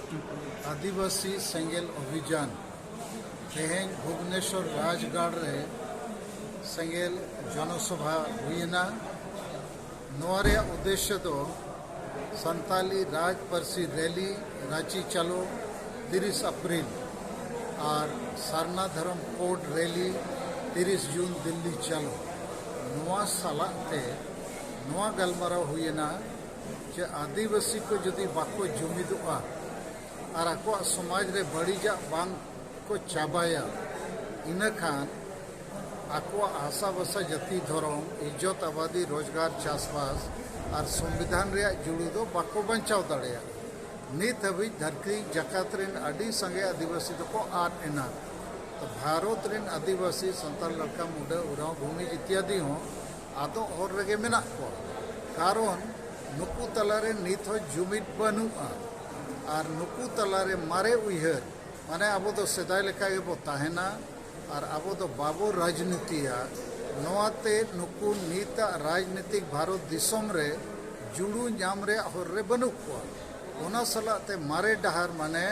आदिवासी सेंगेल अभियान तेहें भुवनेश्वर राजगढ़ रे सेंगेल जनसभा हुईना। नोरे उद्देश्य दो संताली राज परसी रैली रांची चलो 30 अप्रैल और सारना धर्म कोड रैली 30 जून दिल्ली चलो। नोआ सालाते नोआ गलमाराव हुईना जे आदिवासी को जदि बाको जुमिदुआ और आको समाज रे बड़ीजा बांग को चाबाया इना खान आको आशा बसा जति धरम इज्जत आबादी रोजगार चाषबास और संविधान रे जुड़ू दो बाको बचाव दाड़ेया। नित हबी धरती जकात रेन अडी संगे आदिवासी को आद एना। तो भारत रेन आदिवासी संताल लड़का मुडा उराव भूमि इत्यादि हो आदो और रगे मेना को कारण नुकु तलारे नित हो जुमिद बनुआ और नुकु तलारे मारे उइहर माने आबो दो सेदाय लेखा गेबो ताहेना और आबो दो बाबो राजनीतिया नोआते नुकु नीता राजनीतिक भारत दिसम रे जुड़ू नाम रे हर रे बनु को ओना सलाते मारे डहार माने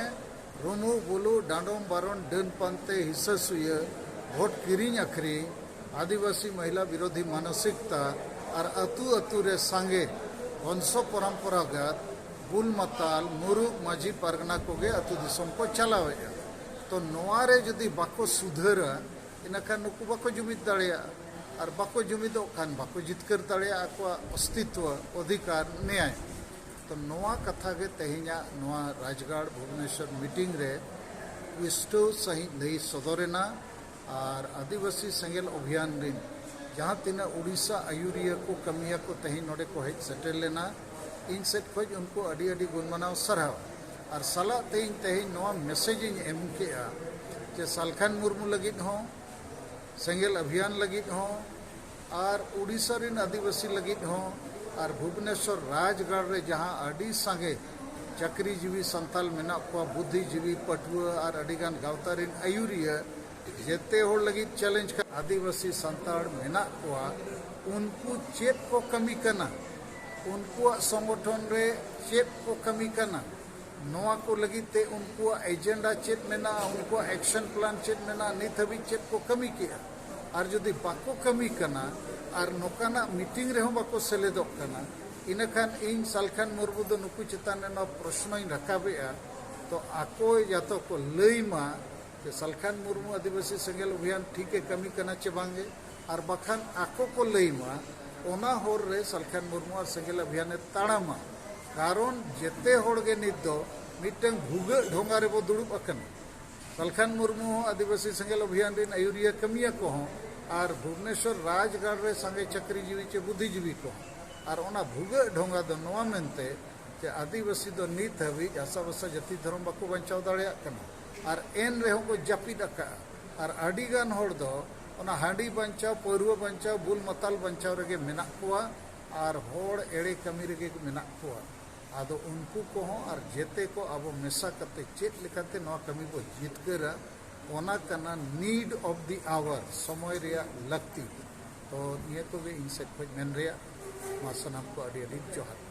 रुमु बुलु डांडोम बारन डन पंते हिस्सा सुय भोट किरिंग अखरी आदिवासी महिला विरोधी मानसिकता और अतु अतु रे संगे वंश परंपरागत बुल मताल मुरुग माझी परगना कोगे अतु दिसम को चलावे। तो नोआरे जदि बाको सुधर इनखान नुकु बाको जुमिद दाड़िया और बाको जुमिदो खान बाको जितकर दाड़िया आको अस्तित्व अधिकार न्याय। तो नोआ कथा के तेहिया नोआ राजगढ़ भुवनेश्वर मीटिंग रे विष्टु सही लई सदरेना और आदिवासी सेंगेल अभियान रिन जहाँ तीना उड़ीसा आयुरिया को कमिया को तेही नोडे को हेज सेटल लेना इन सेट खोज उनको अडी अडी गुणमानाव सरहाव और सला तेही तेही नोआ मैसेज एम के जे सालखान मुर्मू लगित हो सेंगेल अभियान लगित हो और उड़ीसा रिन आदिवासी लगित हो और भुवनेश्वर राजगढ़ रे जहाँ अडी संगे चक्रीजीवी संताल मेना को बुद्धिजीवी पटुआ और अडीगान गावता रिन आयुरिया जेते होड़ लगित चैलेंज कर आदिवासी संताल मेना को उनको चेत को कमी करना उनको संगठन रे चेत को कमी करना नोआ को लगिते उनको एजेंडा चेत मेना उनको एक्शन प्लान चेत मेना नित हबी चेत को कमी किया और जदि बाको कमी करना और नोकाना मीटिंग रे बाको सेलेदोग करना इनखान इन सालखान मुर्मू दो नुकु चेतान रे प्रश्न रखाबेआ। तो आको यातो को लईमा कि सालखान मुर्मू आदिवासी सेंगेल अभियान ठीक है कमी करना चे बांगे और बखान आको को लईमा ओना होर रे सालखान मुर्मू और सेंगेल अभियान ताड़ामा कारण जेते होड़गे नित दो मिटंग भूगे ढोंगा रे बो दुड़ुब अकन सालखान मुर्मू आदिवासी सेंगेल अभियान रिन आयुरिया कमिया को हो और भुवनेश्वर राजगढ़ रे संगे चक्रीजीवी चे बुद्धिजीवी को और ओना भूगे ढोंगा दो नोआ मेनते जे आदिवासी दो नित हबी आशा बसा जति धर्म बाको बचाव दाड़िया कना और एन रेहो को जापिद अका और अडीगान होड़ दो ओना हांडी बचाव पौरुआ बचाव बुल मताल बचाव रेगे मेना कोआ और होड़ एड़े कमी रेगे मेना कोआ आदो उनको को हो और जेते को अब मेसा करते चेत लेकाते नोआ कमी को जितकरा ओना कना नीड ऑफ द आवर समय रिया लगती। तो ये को भी इनसे खोज मेन रिया मा सनाम को अडी अडी जोहार।